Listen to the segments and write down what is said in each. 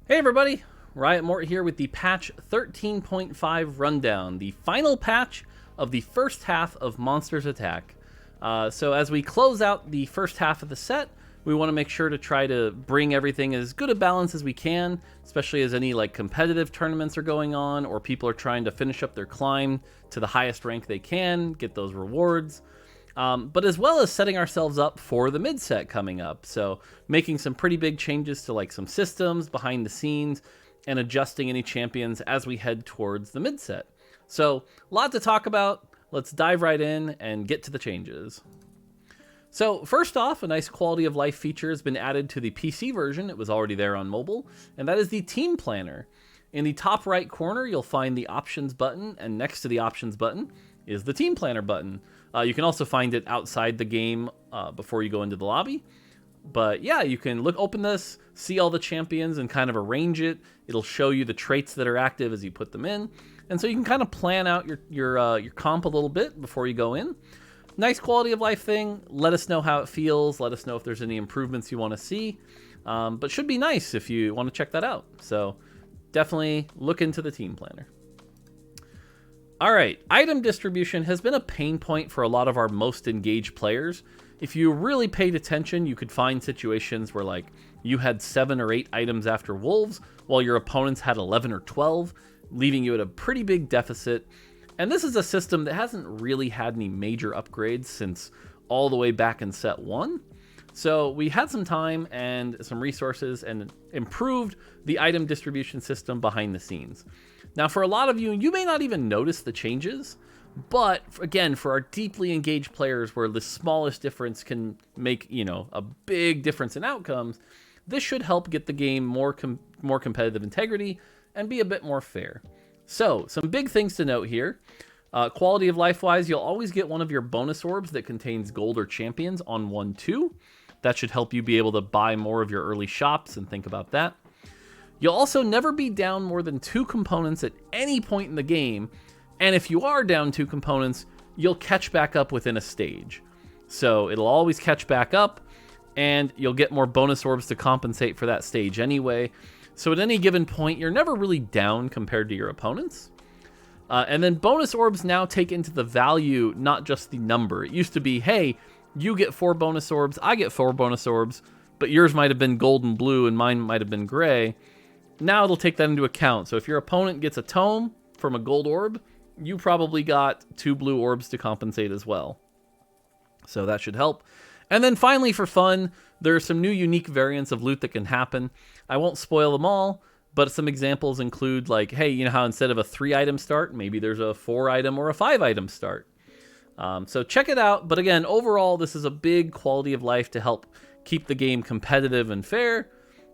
Hey everybody, Riot Mort here with the patch 13.5 rundown, the final patch of the first half of Monsters Attack. So as we close out the first half of the set, we want to make sure to try to bring everything as good a balance as we can, especially as any competitive tournaments are going on or people are trying to finish up their climb to the highest rank they can, get those rewards. But as well as setting ourselves up for the mid set coming up. So making some pretty big changes to some systems behind the scenes and adjusting any champions as we head towards the mid set. So a lot to talk about. Let's dive right in and get to the changes. So first off, a nice quality of life feature has been added to the PC version. It was already there on mobile, and that is the Team Planner. In the top right corner, you'll find the Options button, and next to the Options button is the Team Planner button. You can also find it outside the game before you go into the lobby. But yeah, you can open this, see all the champions, and kind of arrange it. It'll show you the traits that are active as you put them in, and so you can kind of plan out your comp a little bit before you go in. Nice quality of life thing. Let us know how it feels. Let us know if there's any improvements you want to see. But should be nice if you want to check that out. So definitely look into the Team Planner. All right, item distribution has been a pain point for a lot of our most engaged players. If you really paid attention, you could find situations where you had 7 or 8 items after wolves, while your opponents had 11 or 12, leaving you at a pretty big deficit. And this is a system that hasn't really had any major upgrades since all the way back in set 1. So we had some time and some resources and improved the item distribution system behind the scenes. Now, for a lot of you, you may not even notice the changes, but again, for our deeply engaged players where the smallest difference can make, a big difference in outcomes, this should help get the game more competitive integrity and be a bit more fair. So, some big things to note here. Quality of life-wise, you'll always get one of your bonus orbs that contains gold or champions on 1-2. That should help you be able to buy more of your early shops and think about that. You'll also never be down more than 2 components at any point in the game, and if you are down 2 components, you'll catch back up within a stage. So it'll always catch back up, and you'll get more bonus orbs to compensate for that stage anyway. So at any given point, you're never really down compared to your opponents. And then bonus orbs now take into the value, not just the number. It used to be, hey, you get 4 bonus orbs, I get 4 bonus orbs, but yours might have been gold and blue and mine might have been gray. Now it'll take that into account. So if your opponent gets a tome from a gold orb, you probably got 2 blue orbs to compensate as well. So that should help. And then finally, for fun, there are some new unique variants of loot that can happen. I won't spoil them all, but some examples include hey, you know how instead of a 3-item start, maybe there's a 4-item or a 5-item start. So check it out. But again, overall, this is a big quality of life to help keep the game competitive and fair.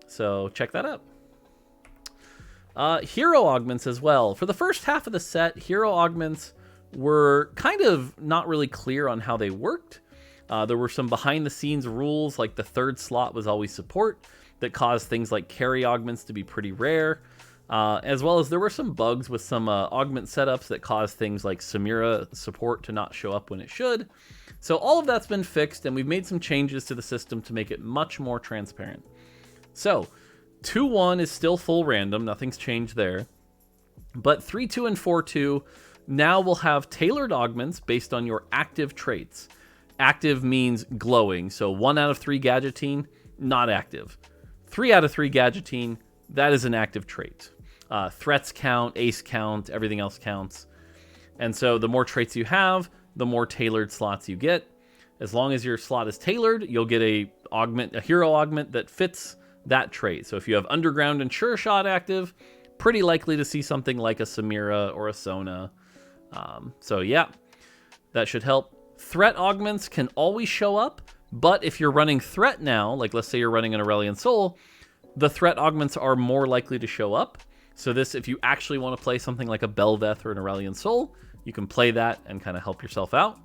So check that out. Hero augments as well. For the first half of the set, hero augments were kind of not really clear on how they worked. There were some behind the scenes rules, like the 3rd slot was always support, that caused things like carry augments to be pretty rare. As well as there were some bugs with some augment setups that caused things like Samira support to not show up when it should. So all of that's been fixed, and we've made some changes to the system to make it much more transparent. So 2-1 is still full random, nothing's changed there. But 3-2 and 4-2 now will have tailored augments based on your active traits. Active means glowing, so 1 out of 3 gadgeting, not active. 3 out of 3 gadgeting, that is an active trait. Threats count, ace count, everything else counts. And so the more traits you have, the more tailored slots you get. As long as your slot is tailored, you'll get a hero augment that fits that trait. So if you have Underground and Sure Shot active, pretty likely to see something like a Samira or a Sona. So yeah, that should help. Threat augments can always show up, but if you're running threat now, let's say you're running an Aurelion Soul, the threat augments are more likely to show up. So this, if you actually want to play something like a Belveth or an Aurelion Soul, you can play that and kind of help yourself out.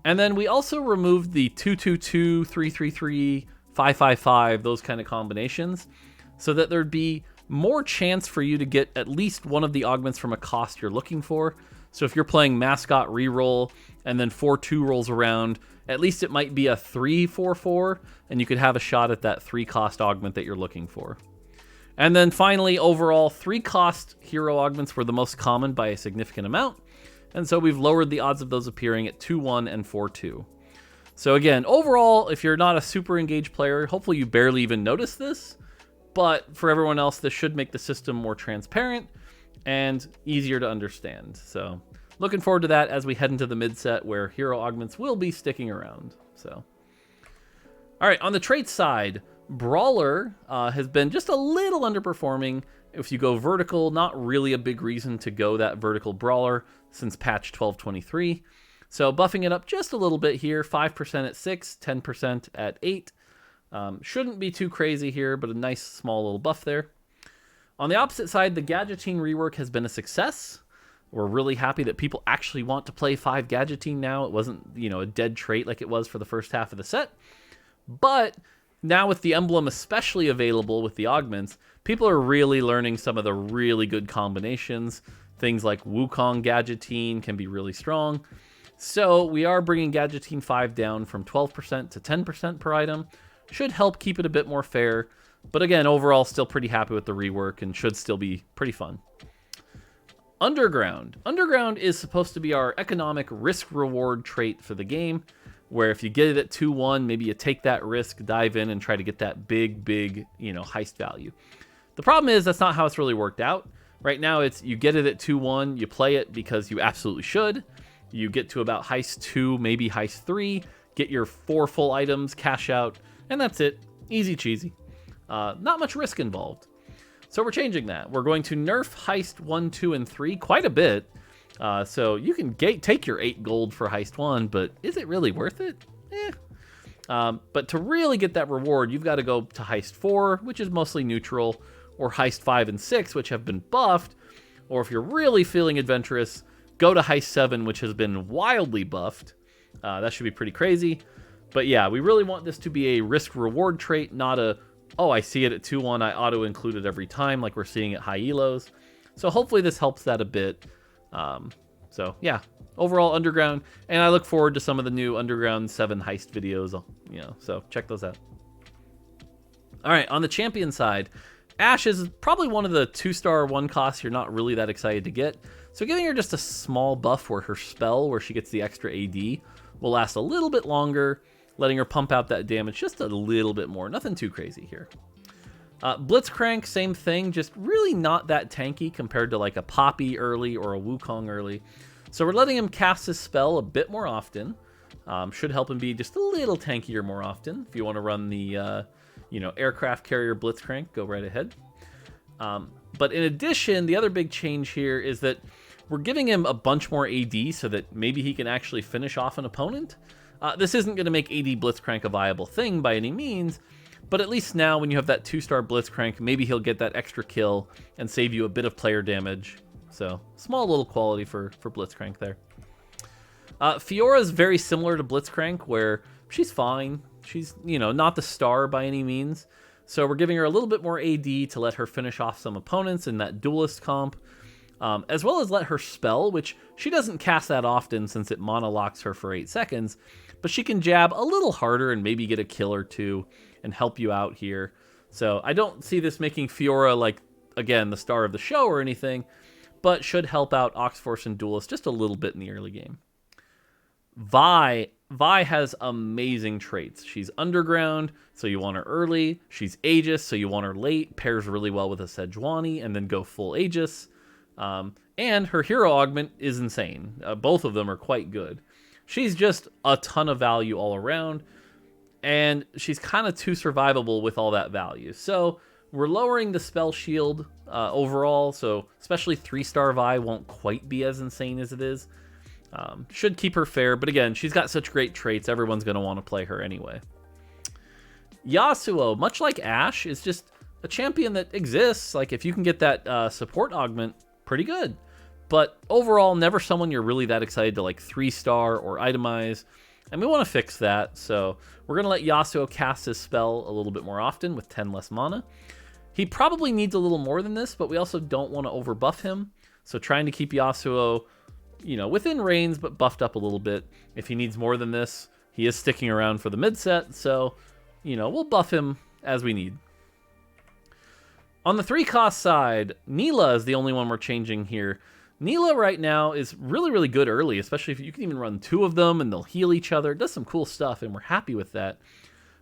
And then we also removed the 2-2-2, 3-3-3, 5-5-5, those kind of combinations, so that there'd be more chance for you to get at least one of the augments from a cost you're looking for. So if you're playing Mascot reroll and then 4-2 rolls around, at least it might be a 3-4-4, and you could have a shot at that 3-cost augment that you're looking for. And then finally, overall, 3-cost hero augments were the most common by a significant amount. And so we've lowered the odds of those appearing at 2-1 and 4-2. So again, overall, if you're not a super engaged player, hopefully you barely even notice this. But for everyone else, this should make the system more transparent and easier to understand. So looking forward to that as we head into the mid-set where hero augments will be sticking around. So, all right, on the trait side, Brawler has been just a little underperforming. If you go vertical, not really a big reason to go that vertical Brawler since patch 1223. So buffing it up just a little bit here, 5% at 6, 10% at 8. Shouldn't be too crazy here, but a nice small little buff there. On the opposite side, the Gadgeting rework has been a success. We're really happy that people actually want to play 5 Gadgeting now. It wasn't, a dead trait like it was for the first half of the set. But now with the emblem especially available with the augments, people are really learning some of the really good combinations. Things like Wukong Gadgeting can be really strong. So we are bringing Gadgeting 5 down from 12% to 10% per item. Should help keep it a bit more fair. But again, overall, still pretty happy with the rework and should still be pretty fun. Underground. Underground is supposed to be our economic risk-reward trait for the game, where if you get it at 2-1, maybe you take that risk, dive in, and try to get that big, heist value. The problem is that's not how it's really worked out. Right now, it's you get it at 2-1, you play it because you absolutely should. You get to about heist 2, maybe heist 3, get your 4 full items, cash out, and that's it. Easy cheesy. Not much risk involved. So we're changing that. We're going to nerf heist 1, 2, and 3 quite a bit. So you can take your 8 gold for heist 1, but is it really worth it? But to really get that reward, you've got to go to heist 4, which is mostly neutral, or heist 5 and 6, which have been buffed. Or if you're really feeling adventurous, go to heist 7, which has been wildly buffed. That should be pretty crazy. But yeah, we really want this to be a risk-reward trait, not a, oh, I see it at 2-1, I auto-include it every time, like we're seeing at high elos. So hopefully this helps that a bit. So yeah, overall Underground, and I look forward to some of the new Underground 7 heist videos, so check those out. All right, on the champion side, Ashe is probably one of the 2-star 1-costs you're not really that excited to get. So giving her just a small buff where her spell, where she gets the extra AD, will last a little bit longer, letting her pump out that damage just a little bit more. Nothing too crazy here. Blitzcrank, same thing, just really not that tanky compared to like a Poppy early or a Wukong early. So we're letting him cast his spell a bit more often. Should help him be just a little tankier more often. If you want to run the, aircraft carrier Blitzcrank, go right ahead. But in addition, the other big change here is that we're giving him a bunch more AD so that maybe he can actually finish off an opponent. This isn't going to make AD Blitzcrank a viable thing by any means, but at least now when you have that 2-star Blitzcrank, maybe he'll get that extra kill and save you a bit of player damage. So small little quality for Blitzcrank there. Fiora's very similar to Blitzcrank, where she's fine. She's, not the star by any means. So we're giving her a little bit more AD to let her finish off some opponents in that duelist comp. As well as let her spell, which she doesn't cast that often since it monolocks her for 8 seconds, but she can jab a little harder and maybe get a kill or 2 and help you out here. So I don't see this making Fiora, like, again, the star of the show or anything, but should help out Oxforce and Duelist just a little bit in the early game. Vi has amazing traits. She's Underground, so you want her early. She's Aegis, so you want her late. Pairs really well with a Sejuani, and then go full Aegis. And her hero augment is insane. Both of them are quite good. She's just a ton of value all around, and she's kind of too survivable with all that value. So we're lowering the spell shield overall, so especially 3-star Vi won't quite be as insane as it is. Should keep her fair, but again, she's got such great traits, everyone's going to want to play her anyway. Yasuo, much like Ashe, is just a champion that exists. Like, if you can get that support augment, pretty good. But overall, never someone you're really that excited to like 3-star or itemize. And we want to fix that, so we're going to let Yasuo cast his spell a little bit more often with 10 less mana. He probably needs a little more than this, but we also don't want to overbuff him. So trying to keep Yasuo, within range, but buffed up a little bit. If he needs more than this, he is sticking around for the mid set, so, we'll buff him as we need. On the 3-cost side, Neela is the only one we're changing here. Neela right now is really, really good early, especially if you can even run 2 of them and they'll heal each other. It does some cool stuff, and we're happy with that.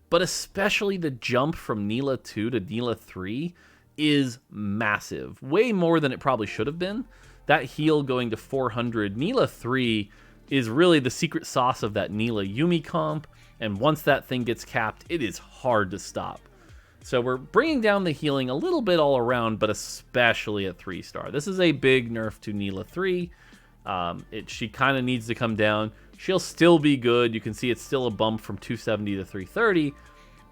But especially the jump from Neela 2 to Neela 3 is massive. Way more than it probably should have been. That heal going to 400. Neela 3 is really the secret sauce of that Neela Yumi comp, and once that thing gets capped, it is hard to stop. So we're bringing down the healing a little bit all around, but especially at 3-star. This is a big nerf to Neela 3. She kind of needs to come down. She'll still be good. You can see it's still a bump from 270 to 330,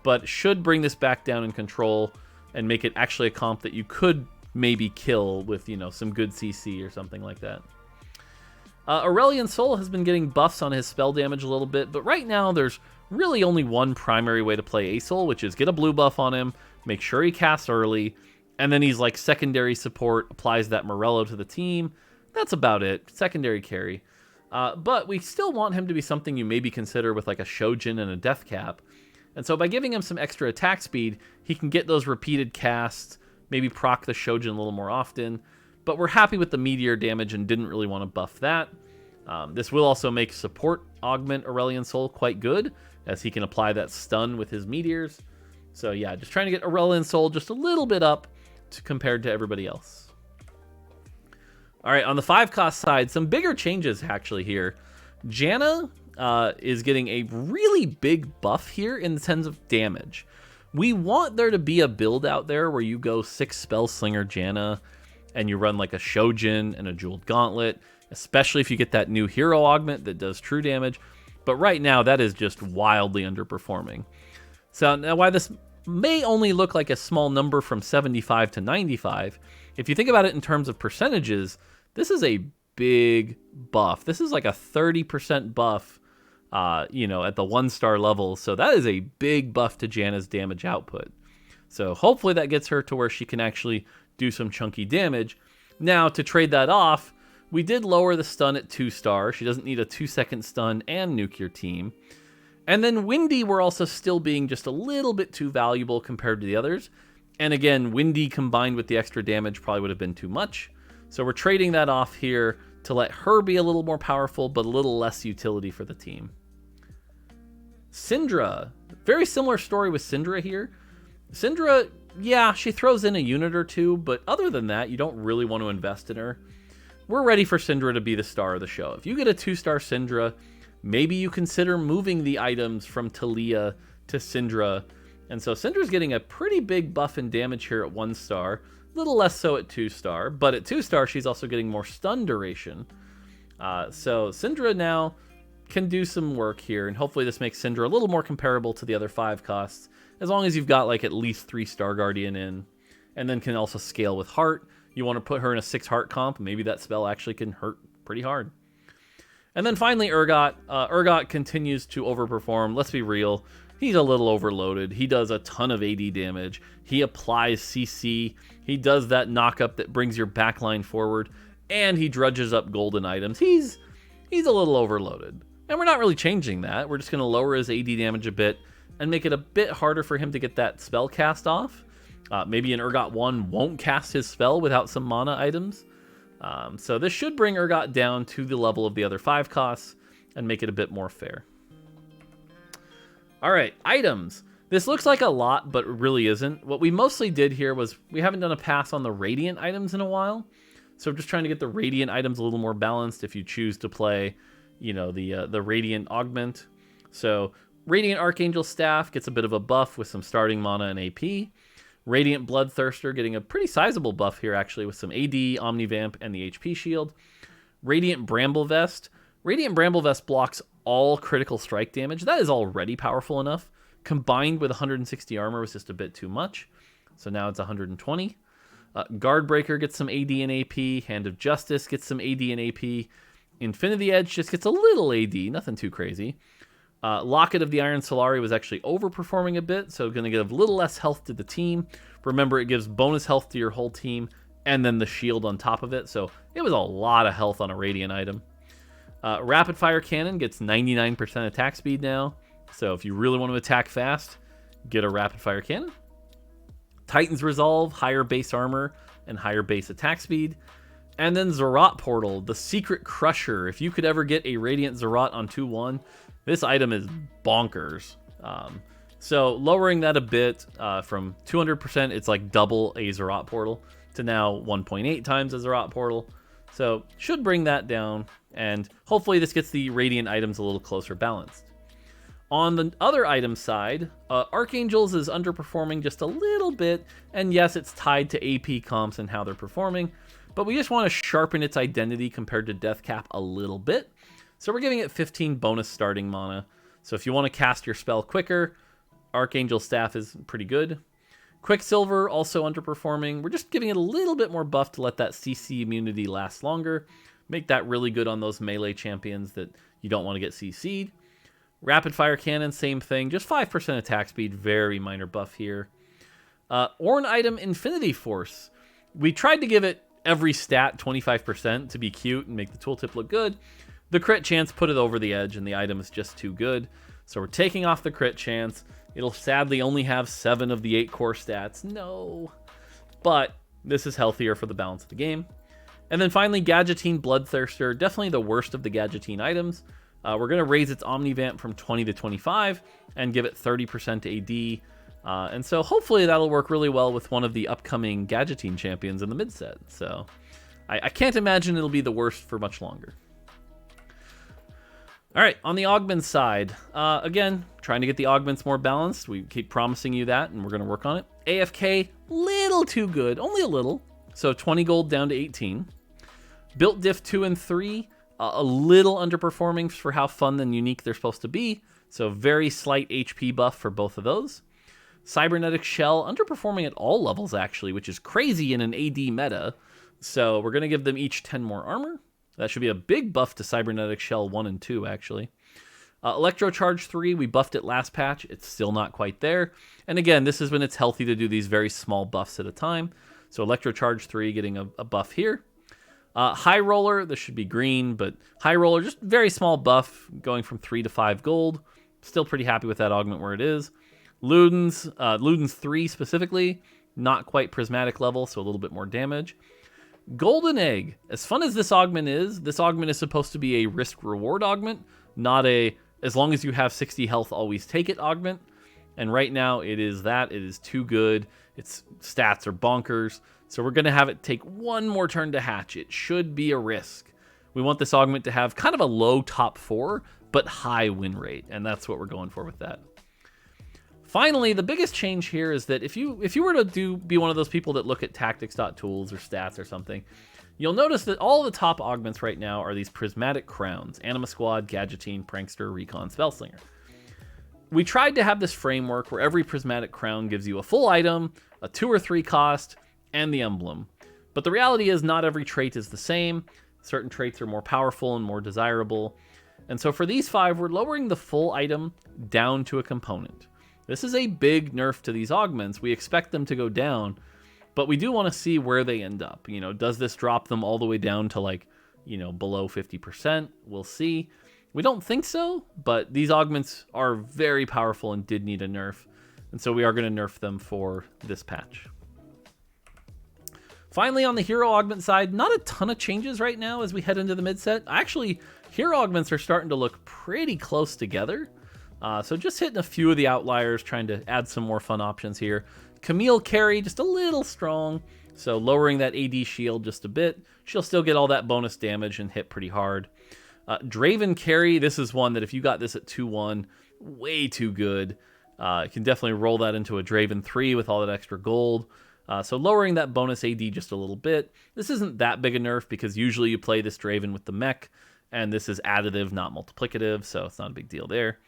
but should bring this back down in control and make it actually a comp that you could maybe kill with, you know, some good CC or something like that. Aurelion Sol has been getting buffs on his spell damage a little bit, but right now there's really only one primary way to play Asol, which is get a blue buff on him, make sure he casts early, and then he's like secondary support, applies that Morello to the team. That's about it. Secondary carry. But we still want him to be something you maybe consider with like a Shojin and a Death Cap. And so by giving him some extra attack speed, he can get those repeated casts, maybe proc the Shojin a little more often. But we're happy with the Meteor damage and didn't really want to buff that. This will also make support augment Aurelion Sol quite good, as he can apply that stun with his Meteors. So yeah, just trying to get Aurelion Sol just a little bit up compared to everybody else. All right, on the 5-cost side, some bigger changes actually here. Janna is getting a really big buff here in the sense of damage. We want there to be a build out there where you go 6 Spell Slinger Janna and you run like a Shojin and a Jeweled Gauntlet, especially if you get that new hero augment that does true damage. But right now, that is just wildly underperforming. So now why this may only look like a small number from 75 to 95, if you think about it in terms of percentages, this is a big buff. This is like a 30% buff, you know, at the 1-star level. So that is a big buff to Janna's damage output. So hopefully that gets her to where she can actually do some chunky damage. Now, to trade that off, we did lower the stun at 2-star. She doesn't need a 2-second stun and nuke your team. And then Windy, we're also still being just a little bit too valuable compared to the others. And again, Windy combined with the extra damage probably would have been too much. So we're trading that off here to let her be a little more powerful, but a little less utility for the team. Syndra. Very similar story with Syndra here. Syndra, yeah, she throws in a unit or two, but other than that, you don't really want to invest in her. We're ready for Syndra to be the star of the show. If you get a 2-star Syndra, maybe you consider moving the items from Talia to Syndra. And so Syndra's getting a pretty big buff in damage here at 1-star. A little less so at 2-star. But at 2-star, she's also getting more stun duration. So Syndra now can do some work here. And hopefully this makes Syndra a little more comparable to the other 5 costs. As long as you've got like at least 3 Star Guardian in. And then can also scale with Heart. You want to put her in a 6 Heart comp. Maybe that spell actually can hurt pretty hard. And then finally, Urgot. Urgot continues to overperform. Let's be real. He's a little overloaded. He does a ton of AD damage. He applies CC. He does that knock-up that brings your backline forward. And he drudges up golden items. He's a little overloaded. And we're not really changing that. We're just going to lower his AD damage a bit and make it a bit harder for him to get that spell cast off. Maybe an Urgot 1 won't cast his spell without some mana items. So this should bring Urgot down to the level of the other 5 costs and make it a bit more fair. All right, items. This looks like a lot, but it really isn't. What we mostly did here was we haven't done a pass on the Radiant items in a while. So I'm just trying to get the Radiant items a little more balanced if you choose to play, you know, the Radiant Augment. So Radiant Archangel Staff gets a bit of a buff with some starting mana and AP. Radiant Bloodthirster getting a pretty sizable buff here, actually, with some AD, Omnivamp, and the HP shield. Radiant Bramble Vest. Radiant Bramble Vest blocks all critical strike damage. That is already powerful enough. Combined with 160 armor was just a bit too much. So now it's 120. Guardbreaker gets some AD and AP. Hand of Justice gets some AD and AP. Infinity Edge just gets a little AD, nothing too crazy. Locket of the Iron Solari was actually overperforming a bit, so going to give a little less health to the team. Remember, it gives bonus health to your whole team, and then the shield on top of it, so it was a lot of health on a Radiant item. Rapid Fire Cannon gets 99% attack speed now, so if you really want to attack fast, get a Rapid Fire Cannon. Titan's Resolve, higher base armor and higher base attack speed. And then Zerat Portal, the Secret Crusher. If you could ever get a Radiant Zerat on 2-1, this item is bonkers. So lowering that a bit from 200%, it's like double a Zerat Portal, to now 1.8 times a Zerat Portal. So should bring that down, and hopefully this gets the Radiant items a little closer balanced. On the other item side, Archangels is underperforming just a little bit, and yes, it's tied to AP comps and how they're performing, but we just want to sharpen its identity compared to Deathcap a little bit. So we're giving it 15 bonus starting mana. So if you want to cast your spell quicker, Archangel Staff is pretty good. Quicksilver also underperforming. We're just giving it a little bit more buff to let that CC immunity last longer. Make that really good on those melee champions that you don't want to get CC'd. Rapid Fire Cannon, same thing. Just 5% attack speed. Very minor buff here. Ornn item Infinity Force. We tried to give it every stat 25% to be cute and make the tooltip look good. The crit chance put it over the edge, and the item is just too good. So we're taking off the crit chance. It'll sadly only have 7 of the 8 core stats. No. But this is healthier for the balance of the game. And then finally, Gadgettine Bloodthirster. Definitely the worst of the Gadgettine items. We're going to raise its Omnivamp from 20 to 25 and give it 30% AD. And so hopefully that'll work really well with one of the upcoming Gadgettine champions in the mid-set. So I can't imagine it'll be the worst for much longer. All right, on the Augments side, again, trying to get the Augments more balanced. We keep promising you that, and we're going to work on it. AFK, little too good, only a little. So 20 gold down to 18. Built Diff 2 and 3, a little underperforming for how fun and unique they're supposed to be. So very slight HP buff for both of those. Cybernetic Shell, underperforming at all levels, actually, which is crazy in an AD meta. So we're going to give them each 10 more armor. That should be a big buff to Cybernetic Shell 1 and 2, actually. Electrocharge 3, we buffed it last patch. It's still not quite there. And again, this is when it's healthy to do these very small buffs at a time. So Electrocharge 3 getting a buff here. High Roller, this should be green, but High Roller, just very small buff, going from 3 to 5 gold. Still pretty happy with that augment where it is. Ludens 3 specifically, not quite prismatic level, so a little bit more damage. Golden Egg, as fun as this augment is supposed to be a risk-reward augment, not a as long as you have 60 health, always take it augment. And right now it is that. It is too good. Its stats are bonkers. So we're going to have it take one more turn to hatch. It should be a risk. We want this augment to have kind of a low top 4, but high win rate. And that's what we're going for with that. Finally, the biggest change here is that if you were to be one of those people that look at tactics.tools or stats or something, you'll notice that all the top augments right now are these prismatic crowns: Anima Squad, Gadgettine, Prankster, Recon, Spellslinger. We tried to have this framework where every prismatic crown gives you a full item, a 2 or 3 cost, and the emblem. But the reality is not every trait is the same. Certain traits are more powerful and more desirable. And so for these 5, we're lowering the full item down to a component. This is a big nerf to these augments. We expect them to go down, but we do want to see where they end up. You know, does this drop them all the way down to, like, you know, below 50%? We'll see. We don't think so, but these augments are very powerful and did need a nerf. And so we are going to nerf them for this patch. Finally, on the hero augment side, not a ton of changes right now as we head into the mid-set. Actually, hero augments are starting to look pretty close together. So just hitting a few of the outliers, trying to add some more fun options here. Camille Carry, just a little strong, so lowering that AD shield just a bit. She'll still get all that bonus damage and hit pretty hard. Draven Carry, this is one that if you got this at 2-1, way too good. You can definitely roll that into a Draven 3 with all that extra gold. So lowering that bonus AD just a little bit. This isn't that big a nerf because usually you play this Draven with the mech, and this is additive, not multiplicative, so it's not a big deal there.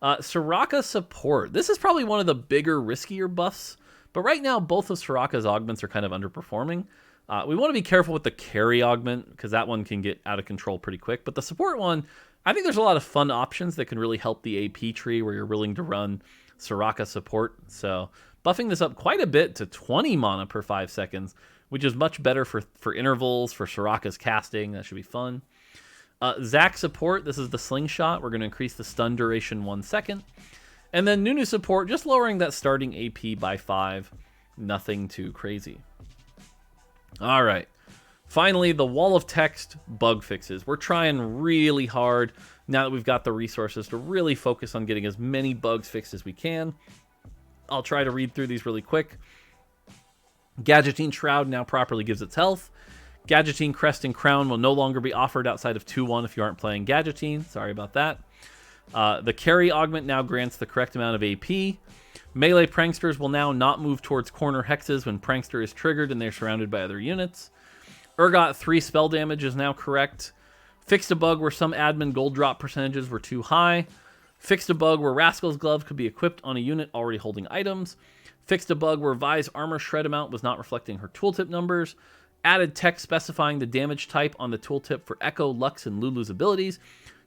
Soraka Support. This is probably one of the bigger, riskier buffs, but right now both of Soraka's augments are kind of underperforming. We want to be careful with the carry augment because that one can get out of control pretty quick, but the support one, I think there's a lot of fun options that can really help the AP tree where you're willing to run Soraka Support. So buffing this up quite a bit to 20 mana per 5 seconds, which is much better for intervals, for Soraka's casting. That should be fun. Zac Support, this is the slingshot. We're going to increase the stun duration 1 second. And then Nunu Support, just lowering that starting AP by 5. Nothing too crazy. All right. Finally, the wall of text bug fixes. We're trying really hard now that we've got the resources to really focus on getting as many bugs fixed as we can. I'll try to read through these really quick. Gadgeting Shroud now properly gives its health. Gadgeting Crest and Crown will no longer be offered outside of 2-1 if you aren't playing Gadgeting. Sorry about that. The Carry Augment now grants the correct amount of AP. Melee Pranksters will now not move towards corner hexes when Prankster is triggered and they're surrounded by other units. Urgot 3 spell damage is now correct. Fixed a bug where some admin gold drop percentages were too high. Fixed a bug where Rascal's Glove could be equipped on a unit already holding items. Fixed a bug where Vi's armor shred amount was not reflecting her tooltip numbers. Added text specifying the damage type on the tooltip for Echo, Lux, and Lulu's abilities.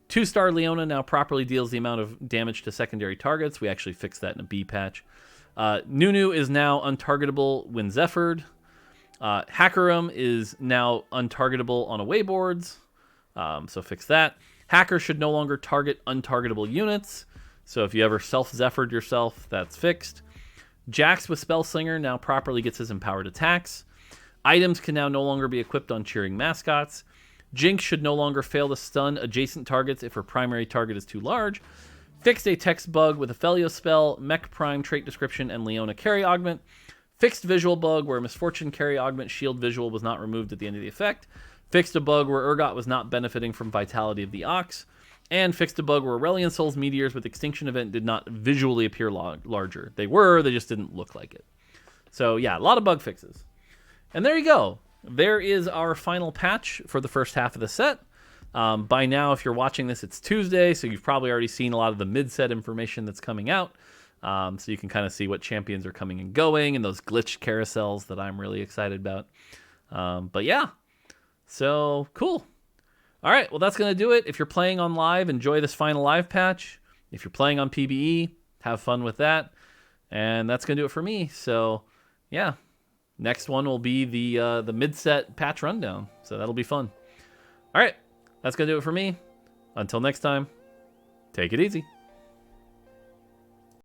2-star Leona now properly deals the amount of damage to secondary targets. We actually fixed that in a B patch. Nunu is now untargetable when Zephyr'd. Hackerum is now untargetable on away boards. So fix that. Hacker should no longer target untargetable units. So if you ever self-Zephyr'd yourself, that's fixed. Jax with Spellslinger now properly gets his empowered attacks. Items can now no longer be equipped on cheering mascots. Jinx should no longer fail to stun adjacent targets if her primary target is too large. Fixed a text bug with a Felio spell, Mech Prime trait description, and Leona carry augment. Fixed visual bug where Misfortune carry augment shield visual was not removed at the end of the effect. Fixed a bug where Urgot was not benefiting from Vitality of the Ox. And fixed a bug where Aurelion Soul's meteors with Extinction Event did not visually appear larger. They were, they just didn't look like it. So yeah, a lot of bug fixes. And there you go. There is our final patch for the first half of the set. By now, if you're watching this, it's Tuesday, so you've probably already seen a lot of the mid-set information that's coming out. So you can kind of see what champions are coming and going and those glitched carousels that I'm really excited about. But yeah, so cool. All right, well, that's going to do it. If you're playing on live, enjoy this final live patch. If you're playing on PBE, have fun with that. And that's going to do it for me. So yeah. Next one will be the mid-set patch rundown, so that'll be fun. All right, that's going to do it for me. Until next time, take it easy.